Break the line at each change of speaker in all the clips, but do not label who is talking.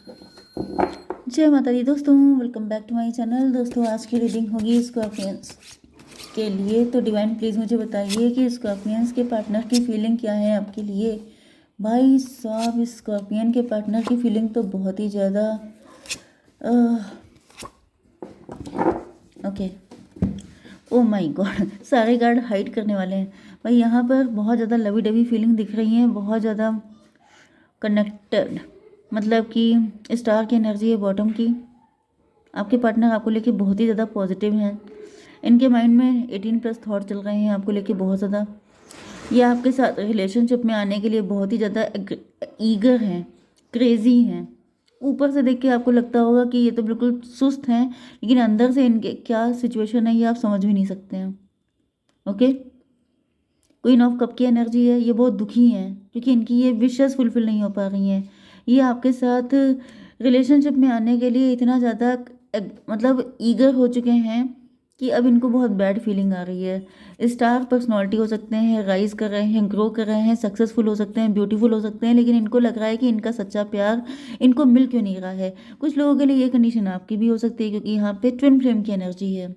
जय माता दी दोस्तों, welcome back to my channel. दोस्तों आज की रीडिंग होगी स्कॉर्पियंस के लिए। तो डिवाइन प्लीज़ मुझे बताइए कि स्कॉर्पियंस के पार्टनर की फीलिंग क्या है आपके लिए। भाई साहब, स्कॉर्पियन के पार्टनर की फीलिंग तो बहुत ही ज़्यादा ओके, ओ माय गॉड, सारे कार्ड हाइड करने वाले हैं भाई। यहाँ पर बहुत ज़्यादा लवी डवी फीलिंग दिख रही है, बहुत ज़्यादा कनेक्टेड, मतलब कि स्टार की एनर्जी है बॉटम की। आपके पार्टनर आपको लेके बहुत ही ज़्यादा पॉजिटिव हैं। इनके माइंड में 18+ थॉट चल रहे हैं आपको लेके बहुत ज़्यादा। ये आपके साथ रिलेशनशिप में आने के लिए बहुत ही ज़्यादा ईगर हैं, क्रेजी हैं। ऊपर से देख के आपको लगता होगा कि ये तो बिल्कुल सुस्त हैं, लेकिन अंदर से इनके क्या सिचुएशन है ये आप समझ भी नहीं सकते हैं। ओके, क्वीन ऑफ कप की एनर्जी है। ये बहुत दुखी हैं क्योंकि इनकी ये विशेस फुलफिल नहीं हो पा रही हैं। ये आपके साथ रिलेशनशिप में आने के लिए इतना ज़्यादा मतलब ईगर हो चुके हैं कि अब इनको बहुत बैड फीलिंग आ रही है। स्टार पर्सनालिटी हो सकते हैं, राइज कर रहे हैं, ग्रो कर रहे हैं, सक्सेसफुल हो सकते हैं, ब्यूटीफुल हो सकते हैं, लेकिन इनको लग रहा है कि इनका सच्चा प्यार इनको मिल क्यों नहीं रहा है। कुछ लोगों के लिए ये कंडीशन आपकी भी हो सकती है क्योंकि यहाँ पे ट्विन फ्लेम की एनर्जी है।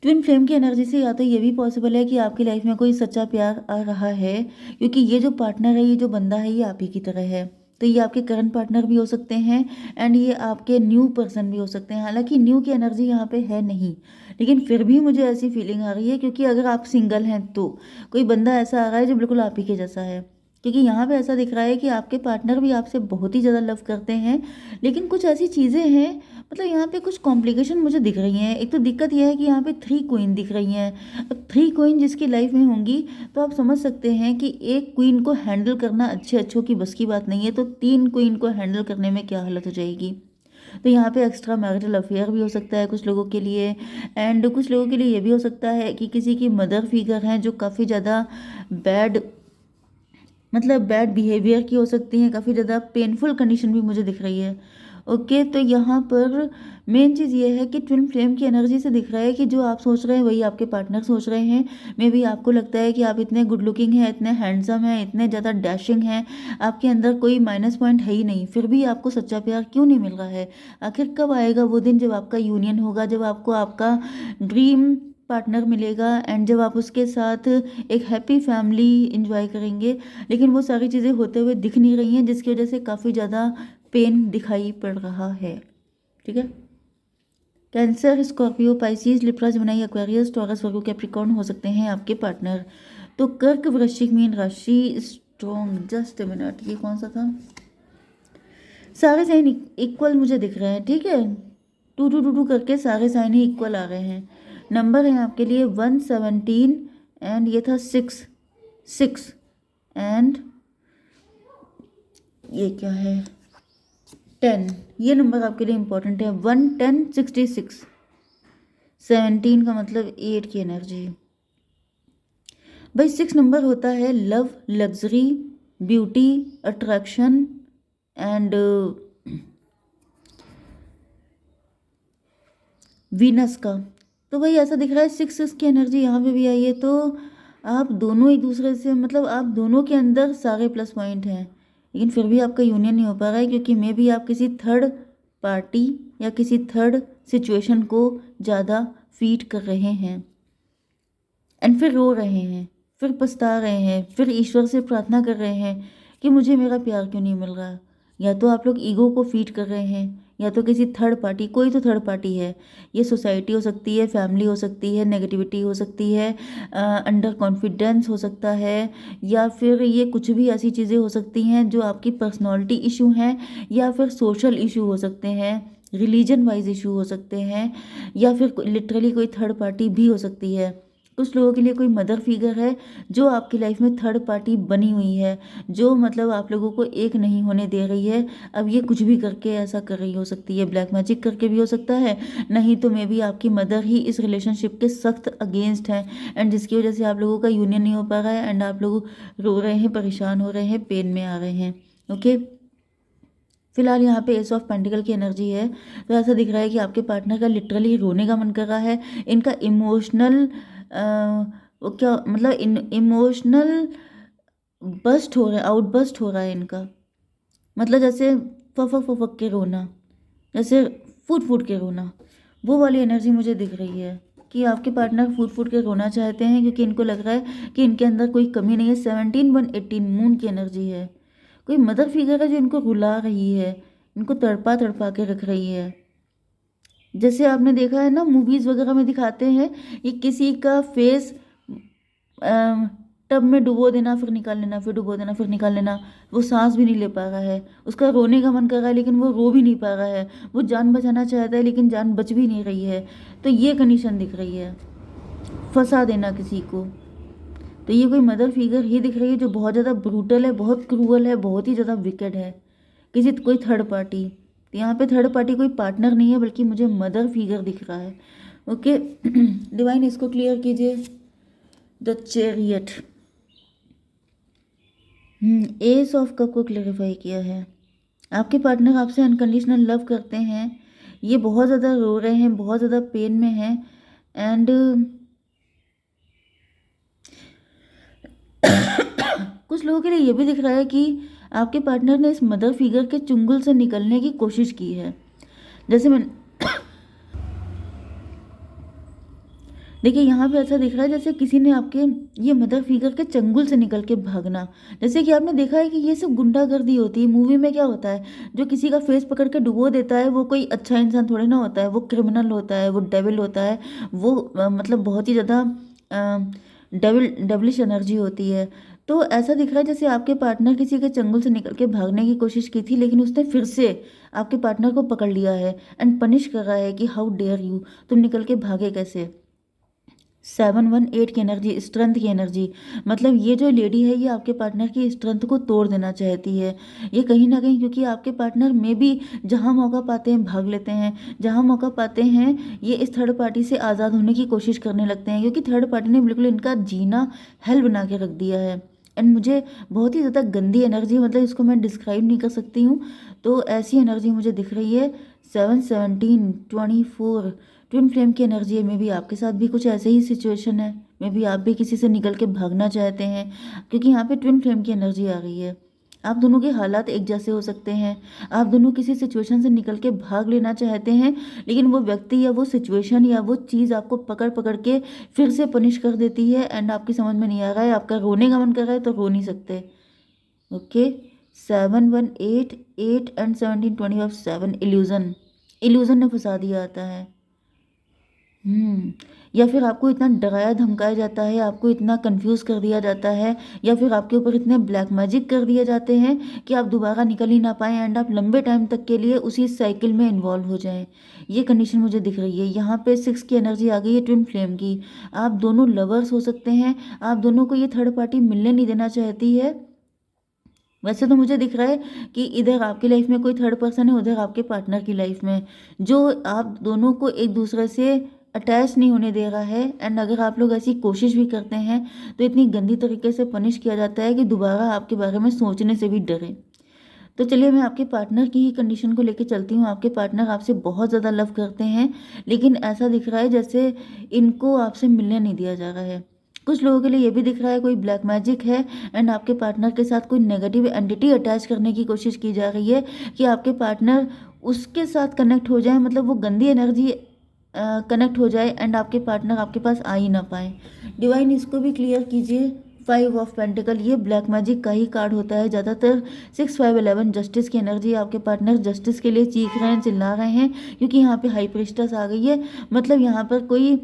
ट्विन फ्लेम की एनर्जी से या तो ये भी पॉसिबल है कि आपकी लाइफ में कोई सच्चा प्यार आ रहा है, क्योंकि ये जो पार्टनर है, ये जो बंदा है, ये आप ही की तरह है। तो ये आपके करंट पार्टनर भी हो सकते हैं एंड ये आपके न्यू पर्सन भी हो सकते हैं। हालांकि न्यू की एनर्जी यहाँ पे है नहीं, लेकिन फिर भी मुझे ऐसी फीलिंग आ रही है क्योंकि अगर आप सिंगल हैं तो कोई बंदा ऐसा आ रहा है जो बिल्कुल आप ही के जैसा है। क्योंकि यहाँ पे ऐसा दिख रहा है कि आपके पार्टनर भी आपसे बहुत ही ज़्यादा लव करते हैं, लेकिन कुछ ऐसी चीज़ें हैं, मतलब यहाँ पे कुछ कॉम्प्लिकेशन मुझे दिख रही हैं। एक तो दिक्कत यह है कि यहाँ पे 3 क्वीन दिख रही हैं। अब 3 क्वीन जिसकी लाइफ में होंगी तो आप समझ सकते हैं कि एक क्वीन को हैंडल करना अच्छों की बस की बात नहीं है, तो 3 क्वीन को हैंडल करने में क्या हालत हो जाएगी। तो यहाँ पे एक्स्ट्रा मैरिटल अफेयर भी हो सकता है कुछ लोगों के लिए, एंड कुछ लोगों के लिए ये भी हो सकता है कि किसी की मदर फिगर हैं जो काफ़ी ज़्यादा बैड, मतलब बैड बिहेवियर की हो सकती हैं। काफ़ी ज़्यादा पेनफुल कंडीशन भी मुझे दिख रही है। ओके, तो यहाँ पर मेन चीज़ ये है कि ट्विन फ्लेम की एनर्जी से दिख रहा है कि जो आप सोच रहे हैं वही आपके पार्टनर सोच रहे हैं। मे बी आपको लगता है कि आप इतने गुड लुकिंग हैं, इतने हैंडसम हैं, इतने ज़्यादा डैशिंग हैं, आपके अंदर कोई माइनस पॉइंट है ही नहीं, फिर भी आपको सच्चा प्यार क्यों नहीं मिल रहा है। आखिर कब आएगा वो दिन जब आपका यूनियन होगा, जब आपको आपका ड्रीम पार्टनर मिलेगा एंड जब आप उसके साथ एक हैप्पी फैमिली इंजॉय करेंगे। लेकिन वो सारी चीज़ें होते हुए दिख नहीं रही हैं, जिसकी वजह से काफ़ी ज़्यादा पेन दिखाई पड़ रहा है। ठीक है, cancer, Scorpio, Pisces, Libra, Gemini, Aquarius, Taurus, Virgo, Capricorn हो सकते हैं आपके पार्टनर। तो कर्क, वृश्चिक, मीन राशि, स्ट्रॉन्ग, जस्ट अ मिनट, ये कौन सा था। सारे साइन इक्वल मुझे दिख रहे हैं। ठीक है, 2 2 2 2 करके सारे साइन ही इक्वल आ रहे हैं। नंबर है आपके लिए 117 एंड ये था 6 6 एंड ये क्या है 10। ये नंबर आपके लिए इंपॉर्टेंट है, 1 10 66। 17 का मतलब 8 की एनर्जी। भाई 6 नंबर होता है love, luxury, beauty, attraction and Venus का। तो भाई ऐसा दिख रहा है 6 की एनर्जी यहाँ पे भी आई है। तो आप दोनों एक दूसरे से, मतलब आप दोनों के अंदर सारे प्लस पॉइंट हैं, लेकिन फिर भी आपका यूनियन नहीं हो पा रहा है क्योंकि मे भी आप किसी थर्ड पार्टी या किसी थर्ड सिचुएशन को ज़्यादा फीड कर रहे हैं एंड फिर रो रहे हैं, फिर पछता रहे हैं, फिर ईश्वर से प्रार्थना कर रहे हैं कि मुझे मेरा प्यार क्यों नहीं मिल रहा। या तो आप लोग ईगो को फीड कर रहे हैं या तो किसी थर्ड पार्टी, कोई तो थर्ड पार्टी है। ये सोसाइटी हो सकती है, फैमिली हो सकती है, नेगेटिविटी हो सकती है, अंडर कॉन्फिडेंस हो सकता है, या फिर ये कुछ भी ऐसी चीज़ें हो सकती हैं जो आपकी पर्सनैलिटी इशू हैं, या फिर सोशल इशू हो सकते हैं, रिलीजन वाइज इशू हो सकते हैं, या फिर लिटरली कोई थर्ड पार्टी भी हो सकती है। कुछ लोगों के लिए कोई मदर फिगर है जो आपकी लाइफ में थर्ड पार्टी बनी हुई है, जो मतलब आप लोगों को एक नहीं होने दे रही है। अब ये कुछ भी करके ऐसा कर रही हो सकती है, ब्लैक मैजिक करके भी हो सकता है, नहीं तो मे बी आपकी मदर ही इस रिलेशनशिप के सख्त अगेंस्ट है एंड जिसकी वजह से आप लोगों का यूनियन नहीं हो पा रहा है एंड आप लोग रो रहे हैं, परेशान हो रहे हैं, पेन में आ रहे हैं। ओके, फिलहाल यहाँ पे एस ऑफ पेंटिकल की एनर्जी है। तो ऐसा दिख रहा है कि आपके पार्टनर का लिटरली रोने का मन कर रहा है। इनका इमोशनल वो क्या मतलब इमोशनल बस्ट हो रहा है, आउटबस्ट हो रहा है इनका। मतलब जैसे फफक फफक के रोना, जैसे फूट फूट के रोना, वो वाली एनर्जी मुझे दिख रही है कि आपके पार्टनर फूट फूट के रोना चाहते हैं क्योंकि इनको लग रहा है कि इनके अंदर कोई कमी नहीं है। 17/118 मून की एनर्जी है। कोई मदर फिगर है जो इनको रुला रही है, इनको तड़पा तड़पा के रख रही है। जैसे आपने देखा है ना, मूवीज़ वगैरह में दिखाते हैं ये किसी का फेस टब में डुबो देना, फिर निकाल लेना, फिर डुबो देना, फिर निकाल लेना। वो सांस भी नहीं ले पा रहा है, उसका रोने का मन कर रहा है लेकिन वो रो भी नहीं पा रहा है, वो जान बचाना चाहता है लेकिन जान बच भी नहीं रही है। तो ये कंडीशन दिख रही है, फंसा देना किसी को। तो ये कोई मदर फिगर ही दिख रही है जो बहुत ज़्यादा ब्रूटल है, बहुत क्रूअल है, बहुत ही ज़्यादा विकेड है। कोई थर्ड पार्टी, तो यहाँ पे थर्ड पार्टी कोई पार्टनर नहीं है बल्कि मुझे मदर फिगर दिख रहा है। ओके डिवाइन, इसको क्लियर कीजिए। The chariot, S of cup को क्लेरिफाई किया है। आपके पार्टनर आपसे अनकंडीशनल लव करते हैं। ये बहुत ज़्यादा रो रहे हैं, बहुत ज़्यादा पेन में हैं। एंड कुछ लोगों के लिए ये भी दिख रहा है कि आपके पार्टनर ने इस मदर फिगर के चुंगल से निकलने की कोशिश की है। जैसे मैं देखिए यहाँ पे ऐसा दिख रहा है जैसे किसी ने आपके ये मदर फिगर के चंगुल से निकल के भागना। जैसे कि आपने देखा है कि ये सब गुंडागर्दी होती है। मूवी में क्या होता है, जो किसी का फेस पकड़ के डुबो देता है वो कोई अच्छा इंसान थोड़ी ना होता है, वो क्रिमिनल होता है, वो डेविल होता है, वो मतलब बहुत ही ज़्यादा डेविलिश एनर्जी होती है। तो ऐसा दिख रहा है जैसे आपके पार्टनर किसी के चंगुल से निकल के भागने की कोशिश की थी लेकिन उसने फिर से आपके पार्टनर को पकड़ लिया है एंड पनिश कर रहा है कि हाउ डेयर यू, तुम निकल के भागे कैसे। 718 की एनर्जी, स्ट्रेंथ की एनर्जी, मतलब ये जो लेडी है ये आपके पार्टनर की स्ट्रेंथ को तोड़ देना चाहती है। ये कहीं ना कहीं क्योंकि आपके पार्टनर में भी जहाँ मौका पाते हैं भाग लेते हैं, जहाँ मौका पाते हैं ये इस थर्ड पार्टी से आज़ाद होने की कोशिश करने लगते हैं क्योंकि थर्ड पार्टी ने बिल्कुल इनका जीना हेल बना के रख दिया है। एंड मुझे बहुत ही ज़्यादा गंदी एनर्जी, मतलब इसको मैं डिस्क्राइब नहीं कर सकती हूँ, तो ऐसी एनर्जी मुझे दिख रही है। 7-17-24 ट्विन फ्लेम की एनर्जी है। मे बी आपके साथ भी कुछ ऐसे ही सिचुएशन है, मे बी आप भी किसी से निकल के भागना चाहते हैं क्योंकि यहाँ पे ट्विन फ्लेम की एनर्जी आ रही है। आप दोनों के हालात एक जैसे हो सकते हैं, आप दोनों किसी सिचुएशन से निकल के भाग लेना चाहते हैं लेकिन वो व्यक्ति या वो सिचुएशन या वो चीज़ आपको पकड़ पकड़ के फिर से पनिश कर देती है एंड आपकी समझ में नहीं आ रहा है, आपका रोने का मन कर रहा है तो रो नहीं सकते। ओके 7-1-8 एंड 17-25 7 इल्यूजन, इल्यूजन ने फंसा दिया आता है। या फिर आपको इतना डराया धमकाया जाता है, आपको इतना कंफ्यूज कर दिया जाता है, या फिर आपके ऊपर इतने ब्लैक मैजिक कर दिए जाते हैं कि आप दोबारा निकल ही ना पाएँ एंड आप लंबे टाइम तक के लिए उसी साइकिल में इन्वॉल्व हो जाएं। ये कंडीशन मुझे दिख रही है। यहाँ पे 6 की एनर्जी आ गई है ट्विन फ्लेम की। आप दोनों लवर्स हो सकते हैं, आप दोनों को ये थर्ड पार्टी मिलने नहीं देना चाहती है। वैसे तो मुझे दिख रहा है कि इधर आपकी लाइफ में कोई थर्ड पर्सन है, उधर आपके पार्टनर की लाइफ में, जो आप दोनों को एक दूसरे से अटैच नहीं होने दे रहा है। एंड अगर आप लोग ऐसी कोशिश भी करते हैं तो इतनी गंदी तरीके से पनिश किया जाता है कि दोबारा आपके बारे में सोचने से भी डरे। तो चलिए मैं आपके पार्टनर की ही कंडीशन को लेकर चलती हूँ। आपके पार्टनर आपसे बहुत ज़्यादा लव करते हैं लेकिन ऐसा दिख रहा है जैसे इनको आपसे मिलने नहीं दिया जा रहा है। कुछ लोगों के लिए ये भी दिख रहा है कोई ब्लैक मैजिक है एंड आपके पार्टनर के साथ कोई नेगेटिव एंटिटी अटैच करने की कोशिश की जा रही है कि आपके पार्टनर उसके साथ कनेक्ट हो जाए, मतलब वो गंदी एनर्जी कनेक्ट हो जाए एंड आपके पार्टनर आपके पास आ ही ना पाए। डिवाइन, इसको भी क्लियर कीजिए। 5 ऑफ पेंटिकल, ये ब्लैक मैजिक का ही कार्ड होता है ज़्यादातर। 6-5-11 जस्टिस की एनर्जी, आपके पार्टनर जस्टिस के लिए चीख रहे हैं, चिल्ला रहे हैं क्योंकि यहाँ पे हाई प्रिस्टेस आ गई है। मतलब यहाँ पर कोई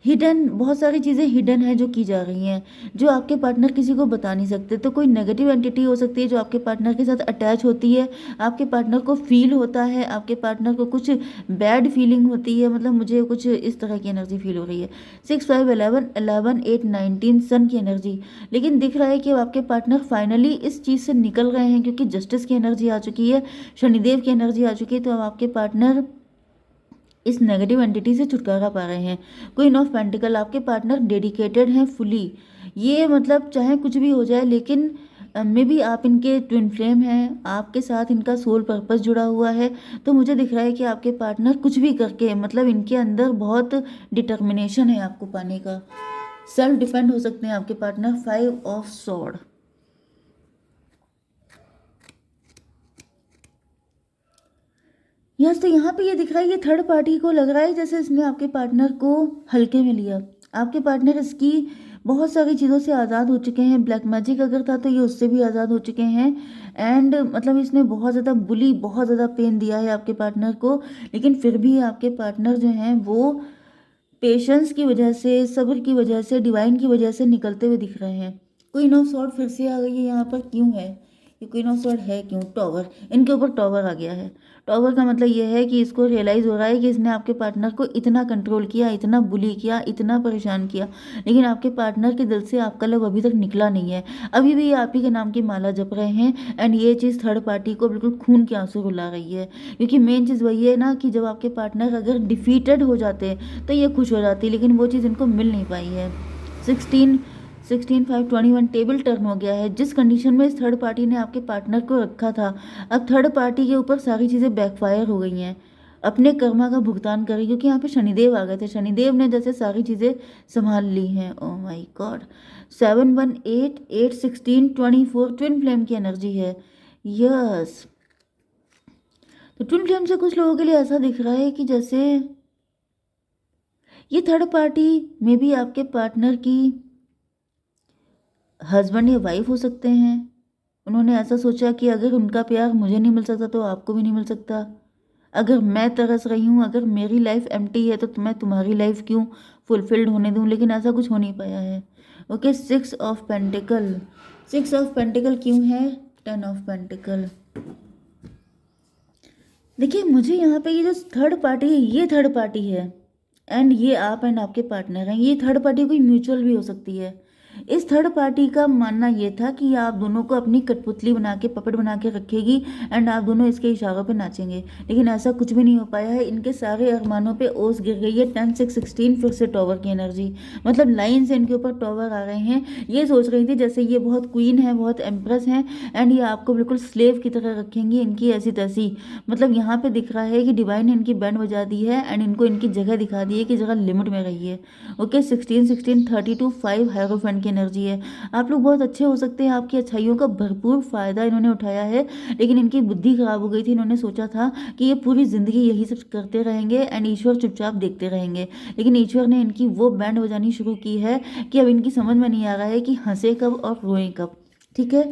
हिडन, बहुत सारी चीज़ें हिडन है जो की जा रही हैं जो आपके पार्टनर किसी को बता नहीं सकते। तो कोई नेगेटिव एंटिटी हो सकती है जो आपके पार्टनर के साथ अटैच होती है, आपके पार्टनर को फील होता है, आपके पार्टनर को कुछ बैड फीलिंग होती है, मतलब मुझे कुछ इस तरह की एनर्जी फील हो रही है। 6-5-11-11-8-19 सन की एनर्जी, लेकिन दिख रहा है कि आपके पार्टनर फाइनली इस चीज़ से निकल रहे हैं क्योंकि जस्टिस की एनर्जी आ चुकी है, शनिदेव की एनर्जी आ चुकी है। तो अब आपके पार्टनर इस नेगेटिव एंटिटी से छुटकारा पा रहे हैं। क्वीन ऑफ पेंटिकल, आपके पार्टनर डेडिकेटेड हैं फुली। ये मतलब चाहे कुछ भी हो जाए लेकिन मे बी आप इनके ट्विन फ्लेम हैं, आपके साथ इनका सोल पर्पस जुड़ा हुआ है। तो मुझे दिख रहा है कि आपके पार्टनर कुछ भी करके, मतलब इनके अंदर बहुत डिटर्मिनेशन है आपको पाने का। सेल्फ डिफेंड हो सकते हैं आपके पार्टनर। 5 ऑफ सॉर्ड, यस, तो यहाँ पे ये दिख रहा है, ये थर्ड पार्टी को लग रहा है जैसे इसने आपके पार्टनर को हल्के में लिया। आपके पार्टनर इसकी बहुत सारी चीज़ों से आज़ाद हो चुके हैं। ब्लैक मैजिक अगर था तो ये उससे भी आज़ाद हो चुके हैं। एंड मतलब इसने बहुत ज़्यादा बहुत ज़्यादा पेन दिया है आपके पार्टनर को, लेकिन फिर भी आपके पार्टनर जो हैं वो पेशेंस की वजह से, सब्र की वजह से, डिवाइन की वजह से निकलते हुए दिख रहे हैं। क्वीन ऑफ सॉर्ड फिर से आ गई है यहाँ पर, क्यों है ये क्वीन ऑफ सॉर्ड है क्यों? टॉवर, इनके ऊपर टॉवर आ गया है। टॉवर का मतलब ये है कि इसको रियलाइज़ हो रहा है कि इसने आपके पार्टनर को इतना कंट्रोल किया, इतना बुली किया, इतना परेशान किया, लेकिन आपके पार्टनर के दिल से आपका लव अभी तक निकला नहीं है। अभी भी आप ही के नाम की माला जप रहे हैं। एंड ये चीज़ थर्ड पार्टी को बिल्कुल खून के आंसू रुला रही है, क्योंकि मेन चीज़ वही है ना कि जब आपके पार्टनर अगर डिफीटेड हो जाते हैं तो ये खुश हो जाती है, लेकिन वो चीज़ इनको मिल नहीं पाई है। 16 5 21 टेबल टर्न हो गया है। जिस कंडीशन में इस थर्ड पार्टी ने आपके पार्टनर को रखा था, अब थर्ड पार्टी के ऊपर सारी चीज़ें बैकफायर हो गई हैं, अपने कर्मा का भुगतान करें, क्योंकि यहाँ पे शनिदेव आ गए थे। शनिदेव ने जैसे सारी चीज़ें संभाल ली हैं। Oh my God. 7 1 8 8 16 24 twin flame की एनर्जी है। यस, तो ट्विन फ्लेम से कुछ लोगों के लिए ऐसा दिख रहा है कि जैसे ये थर्ड पार्टी में भी आपके पार्टनर की हस्बैंड या वाइफ हो सकते हैं। उन्होंने ऐसा सोचा कि अगर उनका प्यार मुझे नहीं मिल सकता तो आपको भी नहीं मिल सकता। अगर मैं तरस रही हूँ, अगर मेरी लाइफ एम्प्टी है तो मैं तुम्हारी लाइफ क्यों फुलफिल्ड होने दूँ, लेकिन ऐसा कुछ हो नहीं पाया है। Okay, 6 of pentacle. 6 of pentacle क्यों है? 10 ऑफ पेंटिकल। देखिए, मुझे यहाँ पे ये जो थर्ड पार्टी है, ये थर्ड पार्टी है, एंड ये आप एंड आपके पार्टनर हैं। ये थर्ड पार्टी कोई म्यूचुअल भी हो सकती है। इस थर्ड पार्टी का मानना ये था कि आप दोनों को अपनी कठपुतली बना के, पपेट बना के रखेगी, एंड आप दोनों इसके इशारों पे नाचेंगे, लेकिन ऐसा कुछ भी नहीं हो पाया है। इनके सारे अरमानों पे ओस गिर गई है। 10 6 16 फिर से टॉवर की एनर्जी, मतलब लाइन से इनके ऊपर टॉवर आ रहे हैं। ये सोच रही थी जैसे ये बहुत क्वीन है, बहुत एम्प्रेस हैं, एंड ये आपको बिल्कुल स्लेव की तरह रखेंगी, इनकी ऐसी तैसी। मतलब यहाँ पे दिख रहा है कि डिवाइन ने इनकी बैंड बजा दी है, एंड इनको इनकी जगह दिखा दी है कि जगह लिमिट में रहिए। ओके, 16 16 32 5 हायरोफेंट की एनर्जी है। आप लोग बहुत अच्छे हो सकते हैं, आपकी अच्छाइयों का भरपूर फायदा इन्होंने उठाया है, लेकिन इनकी बुद्धि खराब हो गई थी। इन्होंने सोचा था कि ये पूरी जिंदगी यही सब करते रहेंगे एंड ईश्वर चुपचाप देखते रहेंगे, लेकिन ईश्वर ने इनकी वो बैंड बजानी शुरू की है कि अब इनकी समझ में नहीं आ रहा है कि हंसे कब और रोएं कब। ठीक है,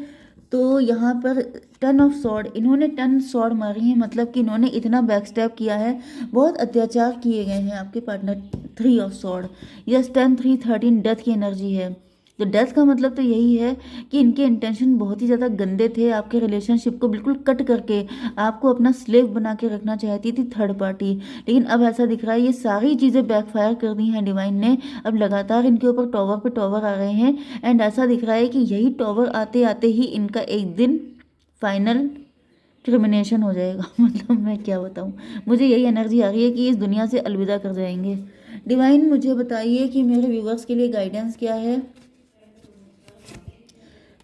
तो यहाँ पर 10 ऑफ सॉर्ड, इन्होंने 10 सॉर्ड मारी है, मतलब कि इन्होंने इतना बैक स्टेप किया है, बहुत अत्याचार किए गए हैं आपके partner. 3 of sword, yes, 10 3 13 death की एनर्जी है। तो डेथ का मतलब तो यही है कि इनके इंटेंशन बहुत ही ज़्यादा गंदे थे, आपके रिलेशनशिप को बिल्कुल कट करके आपको अपना स्लेव बना के रखना चाहती थी थर्ड पार्टी, लेकिन अब ऐसा दिख रहा है ये सारी चीज़ें बैकफायर कर दी हैं डिवाइन ने। अब लगातार इनके ऊपर टॉवर पे टॉवर आ रहे हैं, एंड ऐसा दिख रहा है कि यही टॉवर आते आते ही इनका एक दिन फाइनल टर्मिनेशन हो जाएगा। मतलब मैं क्या बताऊँ, मुझे यही एनर्जी आ रही है कि इस दुनिया से अलविदा कर जाएंगे। डिवाइन मुझे बताइए कि मेरे व्यूवर्स के लिए गाइडेंस क्या है।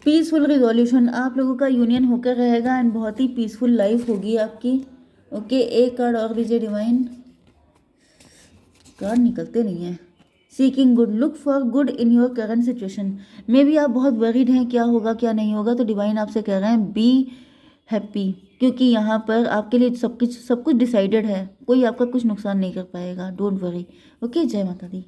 पीसफुल रिजोल्यूशन, आप लोगों का यूनियन होकर रहेगा एंड बहुत ही पीसफुल लाइफ होगी आपकी। ओके, एक कार्ड और दीजिए डिवाइन। कार्ड निकलते नहीं है। Seeking good, look for good in your current situation. May be आप बहुत वरीड हैं क्या होगा क्या नहीं होगा, तो डिवाइन आपसे कह रहे हैं बी हैप्पी, क्योंकि यहाँ पर आपके लिए सब कुछ डिसाइडेड है, कोई आपका कुछ नुकसान नहीं कर पाएगा। Don't worry. ओके, जय माता दी।